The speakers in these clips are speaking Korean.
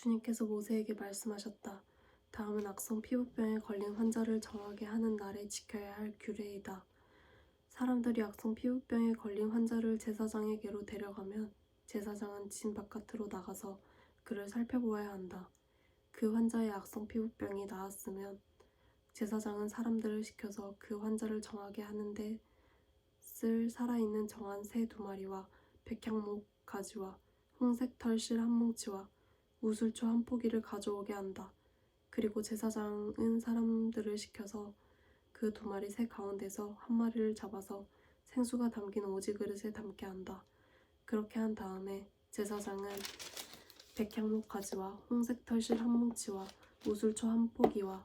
주님께서 모세에게 말씀하셨다. 다음은 악성 피부병에 걸린 환자를 정하게 하는 날에 지켜야 할 규례이다. 사람들이 악성 피부병에 걸린 환자를 제사장에게로 데려가면 제사장은 진 바깥으로 나가서 그를 살펴보아야 한다. 그 환자의 악성 피부병이 나았으면 제사장은 사람들을 시켜서 그 환자를 정하게 하는데 쓸 살아있는 정한 새 2마리와 백향목 가지와 홍색 털실 한 뭉치와 우슬초 한 포기를 가져오게 한다. 그리고 제사장은 사람들을 시켜서 그 2마리 새 가운데서 한 마리를 잡아서 생수가 담긴 오지 그릇에 담게 한다. 그렇게 한 다음에 제사장은 백향목 가지와 홍색 털실 한 뭉치와 우슬초 한 포기와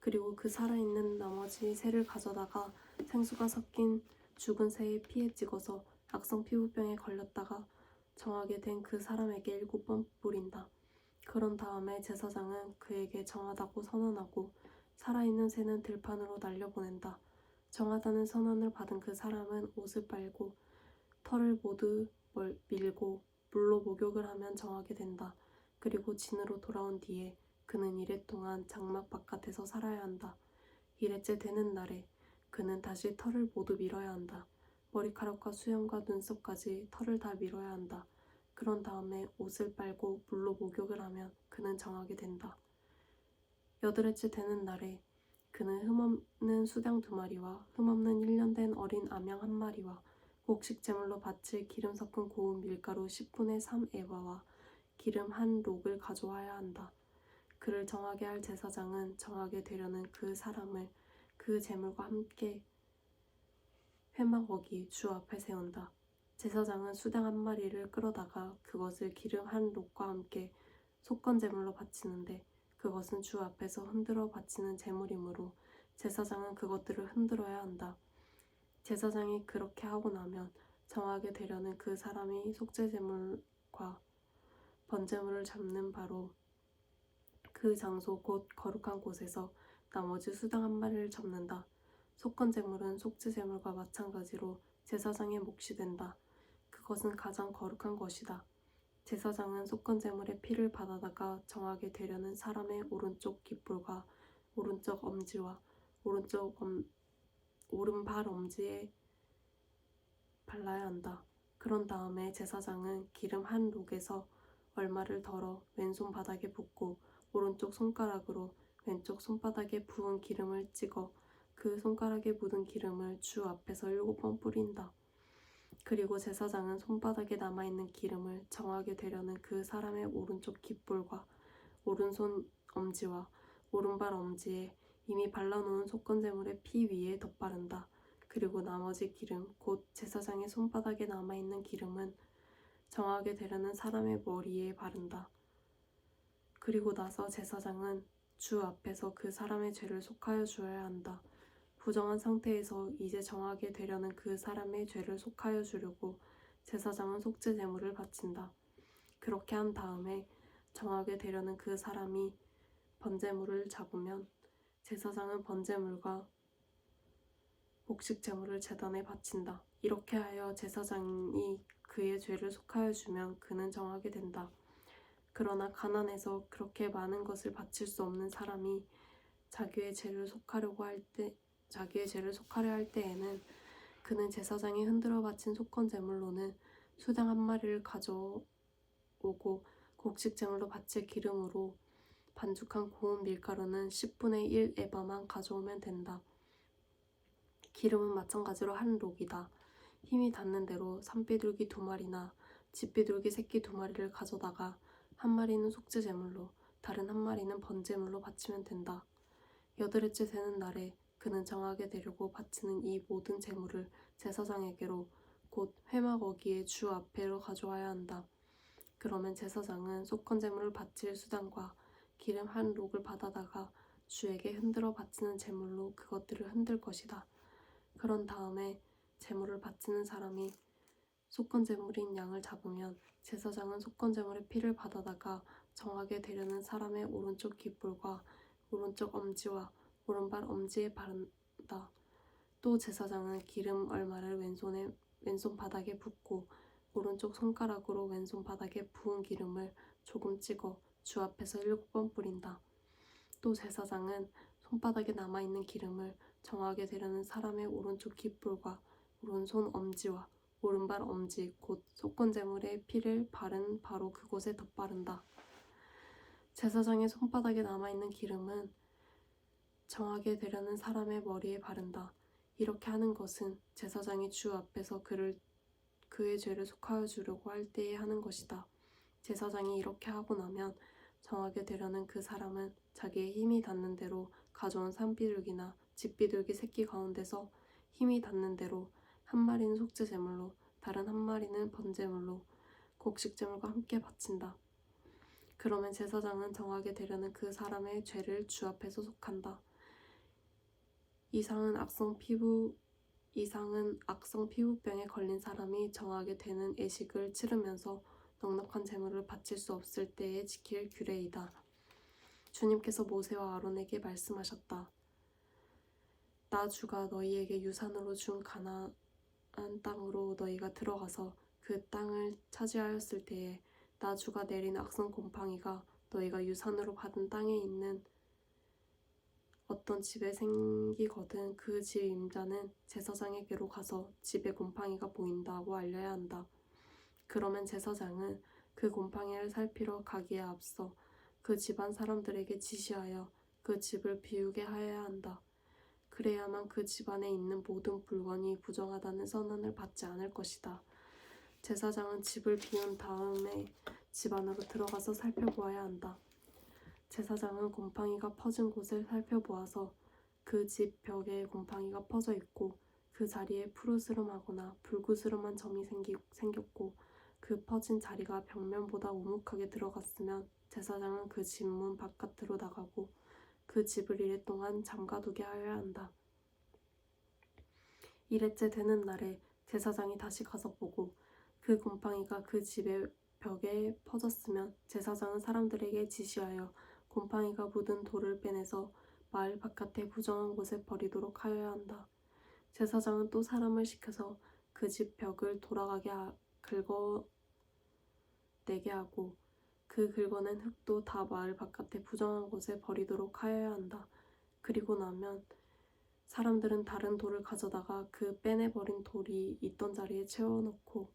그리고 그 살아있는 나머지 새를 가져다가 생수가 섞인 죽은 새의 피에 찍어서 악성 피부병에 걸렸다가 정하게 된 그 사람에게 7번 뿌린다. 그런 다음에 제사장은 그에게 정하다고 선언하고 살아있는 새는 들판으로 날려보낸다. 정하다는 선언을 받은 그 사람은 옷을 빨고 털을 모두 밀고 물로 목욕을 하면 정하게 된다. 그리고 진으로 돌아온 뒤에 그는 1회 동안 장막 바깥에서 살아야 한다. 1회째 되는 날에 그는 다시 털을 모두 밀어야 한다. 머리카락과 수염과 눈썹까지 털을 다 밀어야 한다. 그런 다음에 옷을 빨고 물로 목욕을 하면 그는 정하게 된다. 8회째 되는 날에 그는 흠없는 수양 2마리와 흠없는 1년 된 어린 암양 1마리와 곡식 제물로 바칠 기름 섞은 고운 밀가루 10분의 3 에바와 기름 한 록을 가져와야 한다. 그를 정하게 할 제사장은 정하게 되려는 그 사람을 그 제물과 함께 회막 어기 주 앞에 세운다. 제사장은 수당 1마리를 끌어다가 그것을 기름 한 록과 함께 속건 제물로 바치는데 그것은 주 앞에서 흔들어 바치는 제물이므로 제사장은 그것들을 흔들어야 한다. 제사장이 그렇게 하고 나면 정하게 되려는 그 사람이 속죄 제물과 번제물을 잡는 바로 그 장소 곧 거룩한 곳에서 나머지 수당 1마리를 잡는다. 속건 제물은 속죄 제물과 마찬가지로 제사장의 몫이 된다. 그것은 가장 거룩한 것이다. 제사장은 속건 제물의 피를 받아다가 정하게 되려는 사람의 오른쪽 깃볼과 오른쪽 엄지와 오른발 엄지에 발라야 한다. 그런 다음에 제사장은 기름 한 록에서 얼마를 덜어 왼손 바닥에 붓고 오른쪽 손가락으로 왼쪽 손바닥에 부은 기름을 찍어 그 손가락에 묻은 기름을 주 앞에서 7번 뿌린다. 그리고 제사장은 손바닥에 남아있는 기름을 정하게 되려는 그 사람의 오른쪽 깃볼과 오른손 엄지와 오른발 엄지에 이미 발라놓은 속건제물의 피 위에 덧바른다. 그리고 나머지 기름, 곧 제사장의 손바닥에 남아있는 기름은 정하게 되려는 사람의 머리에 바른다. 그리고 나서 제사장은 주 앞에서 그 사람의 죄를 속하여 주어야 한다. 부정한 상태에서 이제 정하게 되려는 그 사람의 죄를 속하여 주려고 제사장은 속죄 제물을 바친다. 그렇게 한 다음에 정하게 되려는 그 사람이 번제물을 잡으면 제사장은 번제물과 곡식 제물을 제단에 바친다. 이렇게 하여 제사장이 그의 죄를 속하여 주면 그는 정하게 된다. 그러나 가난해서 그렇게 많은 것을 바칠 수 없는 사람이 자기의 죄를 속하려 할 때에는 그는 제사장이 흔들어 바친 속건 제물로는 수당 1마리를 가져오고 곡식 제물로 바칠 기름으로 반죽한 고운 밀가루는 10분의 1 에바만 가져오면 된다. 기름은 마찬가지로 한 록이다. 힘이 닿는 대로 산비둘기 2마리나 집비둘기 새끼 2마리를 가져다가 1마리는 속죄 제물로 다른 1마리는 번제물로 바치면 된다. 8회째 되는 날에 그는 정하게 되려고 바치는 이 모든 제물을 제사장에게로 곧 회막 어기의 주 앞에로 가져와야 한다. 그러면 제사장은 속건 제물을 바칠 수단과 기름 한 록을 받아다가 주에게 흔들어 바치는 제물로 그것들을 흔들 것이다. 그런 다음에 제물을 바치는 사람이 속건 제물인 양을 잡으면 제사장은 속건 제물의 피를 받아다가 정하게 되려는 사람의 오른쪽 깃볼과 오른쪽 엄지와 오른발 엄지에 바른다. 또 제사장은 기름 얼마를 왼손 바닥에 붓고 오른쪽 손가락으로 왼손 바닥에 부은 기름을 조금 찍어 주 앞에서 7번 뿌린다. 또 제사장은 손바닥에 남아있는 기름을 정하게 되려는 사람의 오른쪽 깃볼과 오른손 엄지와 오른발 엄지 곧 속건제물의 피를 바른 바로 그곳에 덧바른다. 제사장의 손바닥에 남아있는 기름은 정하게 되려는 사람의 머리에 바른다. 이렇게 하는 것은 제사장이 주 앞에서 그의 죄를 속하여 주려고 할 때에 하는 것이다. 제사장이 이렇게 하고 나면 정하게 되려는 그 사람은 자기의 힘이 닿는 대로 가져온 산비둘기나 집비둘기 새끼 가운데서 힘이 닿는 대로 한 마리는 속죄 제물로 다른 한 마리는 번제물로 곡식 제물과 함께 바친다. 그러면 제사장은 정하게 되려는 그 사람의 죄를 주 앞에서 속한다. 이상은 악성 피부병에 걸린 사람이 정하게 되는 애식을 치르면서 넉넉한 제물을 바칠 수 없을 때에 지킬 규례이다. 주님께서 모세와 아론에게 말씀하셨다. 나 주가 너희에게 유산으로 준 가나안 땅으로 너희가 들어가서 그 땅을 차지하였을 때에 나 주가 내린 악성 곰팡이가 너희가 유산으로 받은 땅에 있는 어떤 집에 생기거든 그 집 임자는 제사장에게로 가서 집에 곰팡이가 보인다고 알려야 한다. 그러면 제사장은 그 곰팡이를 살피러 가기에 앞서 그 집안 사람들에게 지시하여 그 집을 비우게 하여야 한다. 그래야만 그 집안에 있는 모든 물건이 부정하다는 선언을 받지 않을 것이다. 제사장은 집을 비운 다음에 집 안으로 들어가서 살펴보아야 한다. 제사장은 곰팡이가 퍼진 곳을 살펴보아서 그 집 벽에 곰팡이가 퍼져 있고 그 자리에 푸르스름하거나 불구스름한 점이 생겼고 그 퍼진 자리가 벽면보다 오목하게 들어갔으면 제사장은 그 집 문 바깥으로 나가고 그 집을 이랫동안 잠가두게 하여야 한다. 이래째 되는 날에 제사장이 다시 가서 보고 그 곰팡이가 그 집의 벽에 퍼졌으면 제사장은 사람들에게 지시하여 곰팡이가 묻은 돌을 빼내서 마을 바깥의 부정한 곳에 버리도록 하여야 한다. 제사장은 또 사람을 시켜서 그 집 벽을 돌아가게 긁어내게 하고 그 긁어낸 흙도 다 마을 바깥의 부정한 곳에 버리도록 하여야 한다. 그리고 나면 사람들은 다른 돌을 가져다가 그 빼내버린 돌이 있던 자리에 채워넣고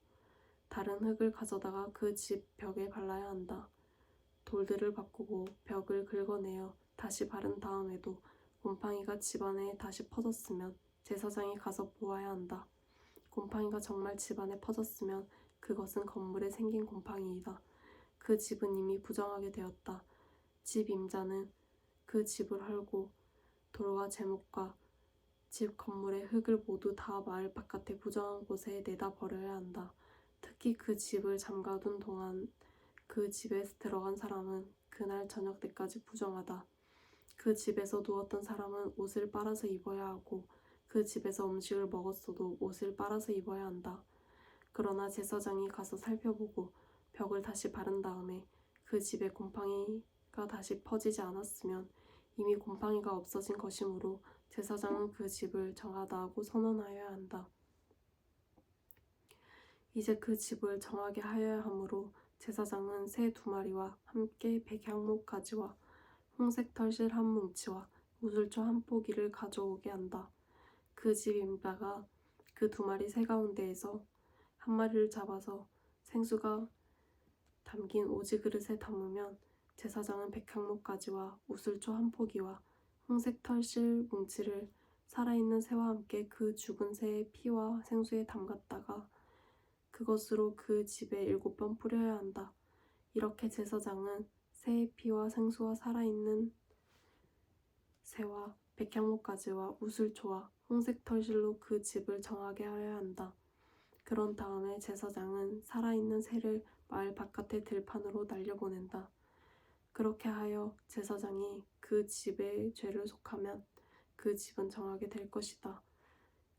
다른 흙을 가져다가 그 집 벽에 발라야 한다. 돌들을 바꾸고 벽을 긁어내어 다시 바른 다음에도 곰팡이가 집안에 다시 퍼졌으면 제사장이 가서 보아야 한다. 곰팡이가 정말 집안에 퍼졌으면 그것은 건물에 생긴 곰팡이이다. 그 집은 이미 부정하게 되었다. 집 임자는 그 집을 헐고 돌과 제목과 집 건물의 흙을 모두 다 마을 바깥의 부정한 곳에 내다 버려야 한다. 특히 그 집을 잠가둔 동안 그 집에 들어간 사람은 그날 저녁 때까지 부정하다. 그 집에서 누웠던 사람은 옷을 빨아서 입어야 하고 그 집에서 음식을 먹었어도 옷을 빨아서 입어야 한다. 그러나 제사장이 가서 살펴보고 벽을 다시 바른 다음에 그 집에 곰팡이가 다시 퍼지지 않았으면 이미 곰팡이가 없어진 것이므로 제사장은 그 집을 정하다하고 선언하여야 한다. 이제 그 집을 정하게 하여야 하므로 제사장은 새 2마리와 함께 백향목 가지와 홍색 털실 한 뭉치와 우슬초 한 포기를 가져오게 한다. 그 집 임자가 그 2마리 새 가운데에서 한 마리를 잡아서 생수가 담긴 오지 그릇에 담으면 제사장은 백향목 가지와 우슬초 한 포기와 홍색 털실 뭉치를 살아있는 새와 함께 그 죽은 새의 피와 생수에 담갔다가 그것으로 그 집에 7번 뿌려야 한다. 이렇게 제사장은 새의 피와 생수와 살아있는 새와 백향목 가지와 우슬초와 홍색 털실로 그 집을 정하게 하여야 한다. 그런 다음에 제사장은 살아있는 새를 마을 바깥의 들판으로 날려보낸다. 그렇게 하여 제사장이 그 집의 죄를 속하면 그 집은 정하게 될 것이다.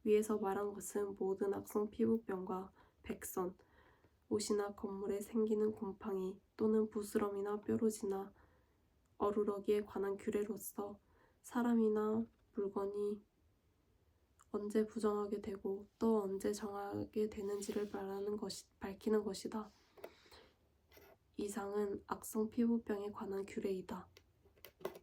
위에서 말한 것은 모든 악성 피부병과 백선, 옷이나 건물에 생기는 곰팡이 또는 부스럼이나 뾰루지나 어루러기에 관한 규례로서 사람이나 물건이 언제 부정하게 되고 또 언제 정하게 되는지를 밝히는 것이다. 이상은 악성 피부병에 관한 규례이다.